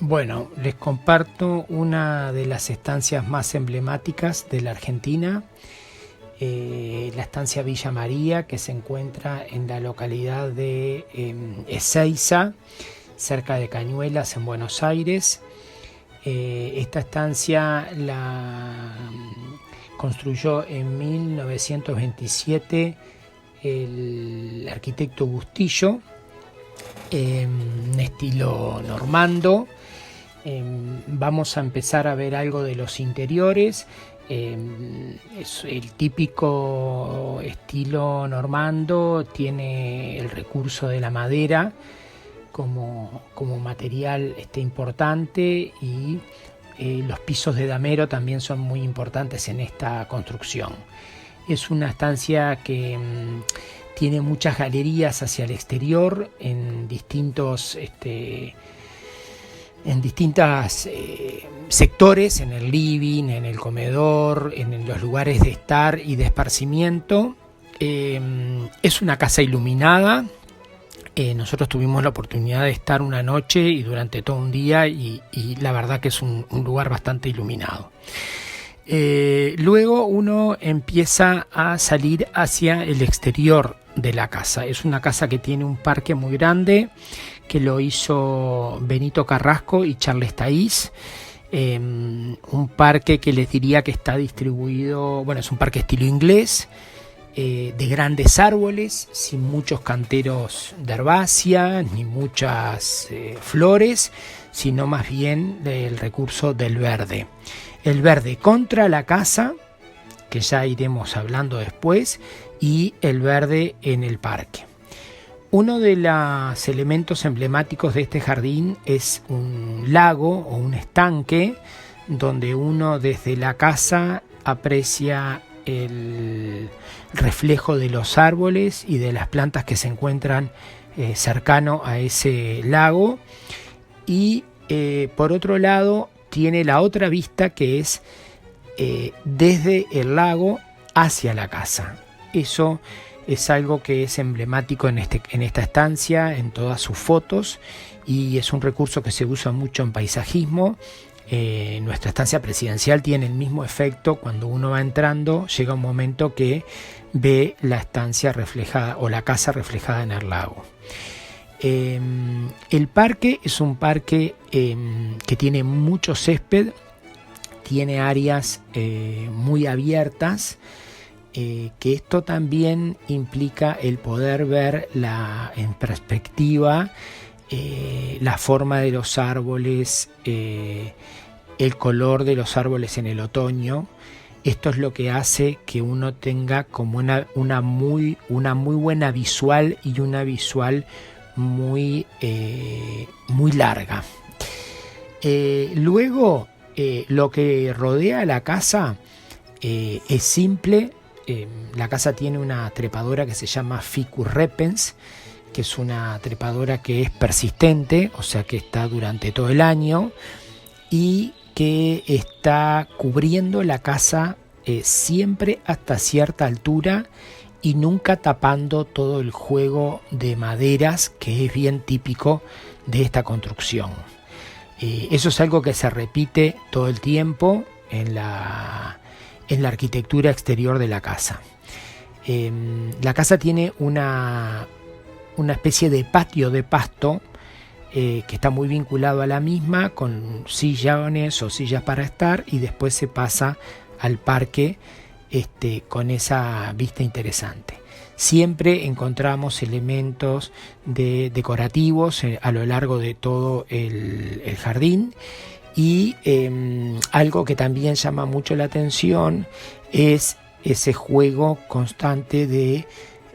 Bueno, les comparto una de las estancias más emblemáticas de la Argentina, la estancia Villa María, que se encuentra en la localidad de Ezeiza, cerca de Cañuelas, en Buenos Aires. Esta estancia la construyó en 1927 el arquitecto Bustillo, en estilo normando. Vamos a empezar a ver algo de los interiores. Es el típico estilo normando, tiene el recurso de la madera como material importante, y los pisos de damero también son muy importantes en esta construcción. Es una estancia que tiene muchas galerías hacia el exterior en distintos sectores, en el living, en el comedor, en los lugares de estar y de esparcimiento. Es una casa iluminada. Nosotros tuvimos la oportunidad de estar una noche y durante todo un día, y la verdad que es un lugar bastante iluminado. Luego uno empieza a salir hacia el exterior de la casa. Es una casa que tiene un parque muy grande, que lo hizo Benito Carrasco y Charles Taís. Un parque que les diría que está distribuido, bueno, es un parque estilo inglés, de grandes árboles, sin muchos canteros de herbácea ni muchas flores, sino más bien del recurso del verde. El verde contra la casa, que ya iremos hablando después, y el verde en el parque. Uno de los elementos emblemáticos de este jardín es un lago o un estanque, donde uno desde la casa aprecia el reflejo de los árboles y de las plantas que se encuentran cercano a ese lago. Y por otro lado tiene la otra vista, que es desde el lago hacia la casa. Eso es algo que es emblemático en esta estancia, en todas sus fotos, y es un recurso que se usa mucho en paisajismo. Nuestra estancia presidencial tiene el mismo efecto. Cuando uno va entrando, llega un momento que ve la estancia reflejada o la casa reflejada en el lago. El parque es un parque que tiene mucho césped, tiene áreas muy abiertas, que esto también implica el poder ver en perspectiva la forma de los árboles, el color de los árboles en el otoño. Esto es lo que hace que uno tenga como una muy buena visual, y una visual muy larga. Luego, lo que rodea la casa es simple. La casa tiene una trepadora que se llama Ficus repens, que es una trepadora que es persistente, o sea que está durante todo el año, y que está cubriendo la casa siempre hasta cierta altura, y nunca tapando todo el juego de maderas, que es bien típico de esta construcción. Eso es algo que se repite todo el tiempo en la arquitectura exterior de la casa. La casa tiene una especie de patio de pasto, que está muy vinculado a la misma, con sillones o sillas para estar, y después se pasa al parque con esa vista interesante. Siempre encontramos elementos decorativos a lo largo de todo el jardín. Y algo que también llama mucho la atención es ese juego constante de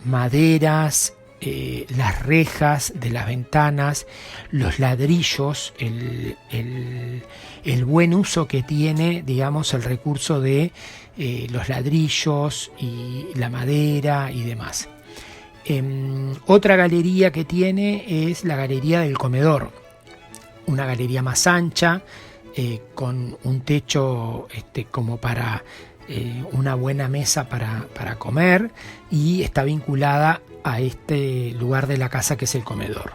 maderas, las rejas de las ventanas, los ladrillos, el buen uso que tiene, digamos, el recurso de los ladrillos y la madera y demás. Otra galería que tiene es la galería del comedor, una galería más ancha, con un techo como para una buena mesa para comer, y está vinculada a este lugar de la casa que es el comedor.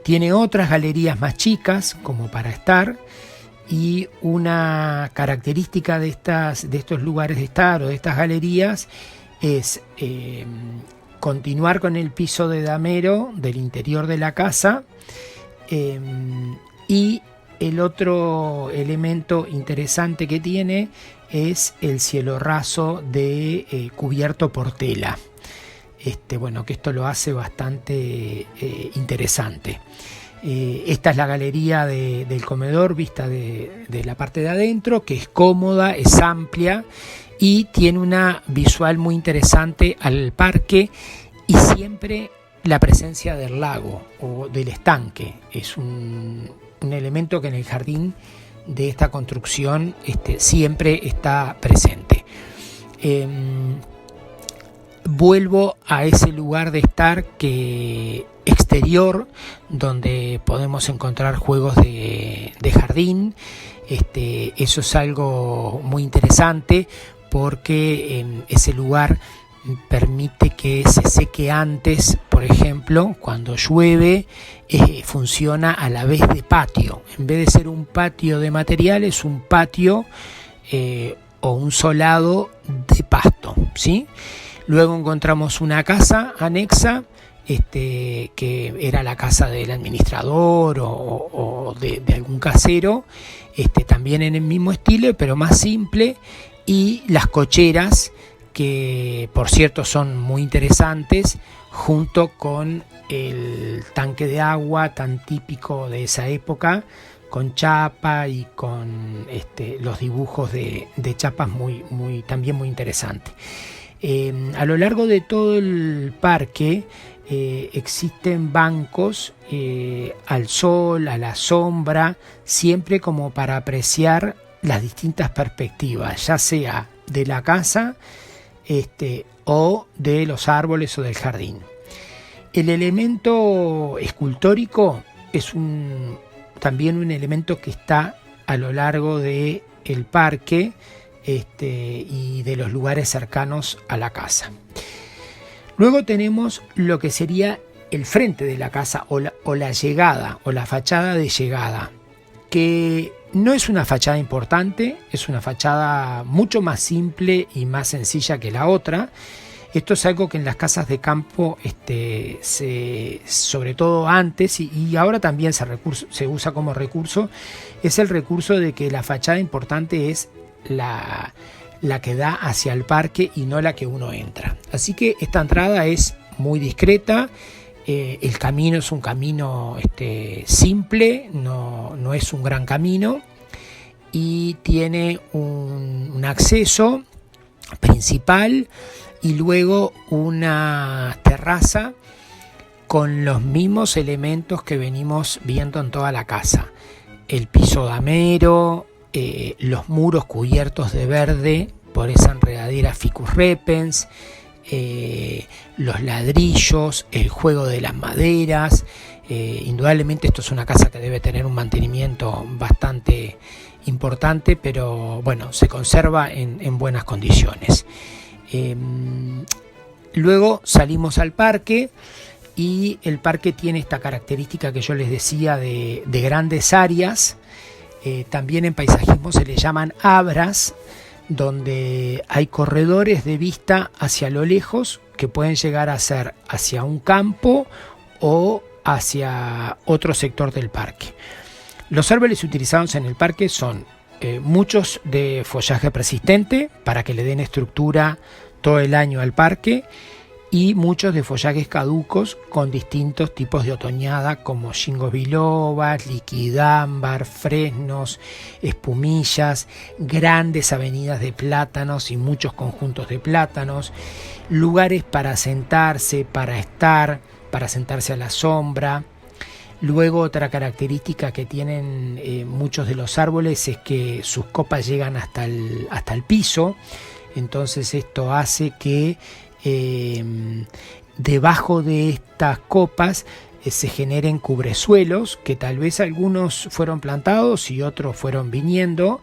Tiene otras galerías más chicas como para estar, y una característica de estos lugares de estar o de estas galerías es continuar con el piso de damero del interior de la casa, y el otro elemento interesante que tiene es el cielo raso de cubierto por tela. Bueno, que esto lo hace bastante interesante. Esta es la galería del comedor vista de la parte de adentro, que es cómoda, es amplia y tiene una visual muy interesante al parque, y siempre la presencia del lago o del estanque es un elemento que en el jardín de esta construcción siempre está presente. Vuelvo a ese lugar de estar exterior, donde podemos encontrar juegos de jardín. Eso es algo muy interesante, porque ese lugar permite que se seque antes. Por ejemplo, cuando llueve, funciona a la vez de patio. En vez de ser un patio de material, es un patio o un solado de pasto, ¿sí? Luego encontramos una casa anexa, que era la casa del administrador o de algún casero, también en el mismo estilo, pero más simple, y las cocheras, que por cierto son muy interesantes, junto con el tanque de agua tan típico de esa época, con chapa y con los dibujos de chapas también muy interesantes. A lo largo de todo el parque existen bancos al sol, a la sombra, siempre como para apreciar las distintas perspectivas, ya sea de la casa o de los árboles o del jardín. El elemento escultórico es también un elemento que está a lo largo del parque y de los lugares cercanos a la casa. Luego tenemos lo que sería el frente de la casa o la llegada o la fachada de llegada, que no es una fachada importante, es una fachada mucho más simple y más sencilla que la otra. Esto es algo que en las casas de campo, sobre todo antes y ahora también se usa como recurso, es el recurso de que la fachada importante es la que da hacia el parque y no la que uno entra. Así que esta entrada es muy discreta. El camino es un camino simple, no es un gran camino, y tiene un acceso principal y luego una terraza con los mismos elementos que venimos viendo en toda la casa: el piso damero, los muros cubiertos de verde por esa enredadera Ficus repens, los ladrillos, el juego de las maderas. Indudablemente esto es una casa que debe tener un mantenimiento bastante importante, pero bueno, se conserva en buenas condiciones. Luego salimos al parque, y el parque tiene esta característica que yo les decía de grandes áreas. También en paisajismo se le llaman abras, donde hay corredores de vista hacia lo lejos que pueden llegar a ser hacia un campo o hacia otro sector del parque. Los árboles utilizados en el parque son muchos de follaje persistente para que le den estructura todo el año al parque, y muchos de follajes caducos con distintos tipos de otoñada, como gingos bilobas, liquidámbar, fresnos, espumillas, grandes avenidas de plátanos y muchos conjuntos de plátanos, lugares para sentarse, para sentarse a la sombra. Luego, otra característica que tienen muchos de los árboles es que sus copas llegan hasta el piso. Entonces esto hace que debajo de estas copas se generen cubresuelos, que tal vez algunos fueron plantados y otros fueron viniendo,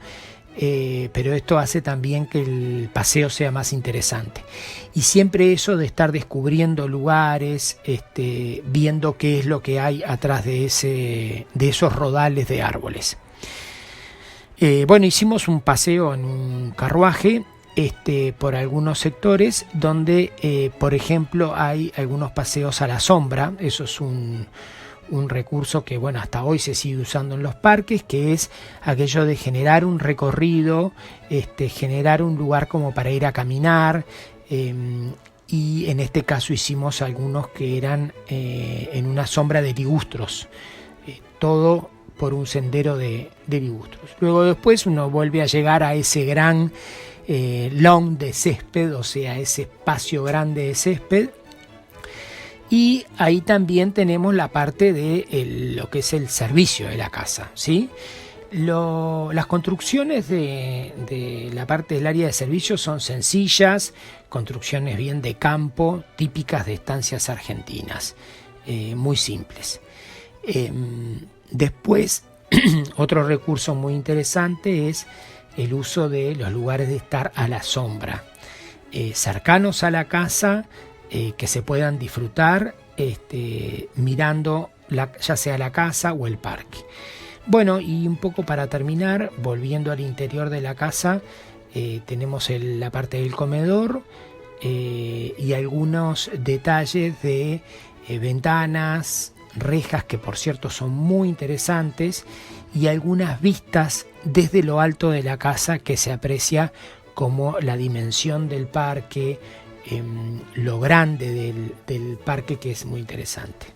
pero esto hace también que el paseo sea más interesante. Y siempre eso de estar descubriendo lugares, viendo qué es lo que hay atrás de esos rodales de árboles. Bueno, hicimos un paseo en un carruaje por algunos sectores donde, por ejemplo, hay algunos paseos a la sombra. Eso es un recurso que, bueno, hasta hoy se sigue usando en los parques, que es aquello de generar un recorrido, generar un lugar como para ir a caminar, y en este caso hicimos algunos que eran en una sombra de ligustros, todo por un sendero de ligustros. Luego después uno vuelve a llegar a ese gran lawn de césped, o sea, ese espacio grande de césped. Y ahí también tenemos la parte de lo que es el servicio de la casa, ¿sí? Las construcciones de la parte del área de servicio son sencillas, construcciones bien de campo, típicas de estancias argentinas, muy simples. Después, otro recurso muy interesante es el uso de los lugares de estar a la sombra, cercanos a la casa, que se puedan disfrutar mirando ya sea la casa o el parque. Bueno, y un poco para terminar, volviendo al interior de la casa, tenemos la parte del comedor y algunos detalles de ventanas, rejas que por cierto son muy interesantes, y algunas vistas desde lo alto de la casa que se aprecia como la dimensión del parque, lo grande del parque, que es muy interesante.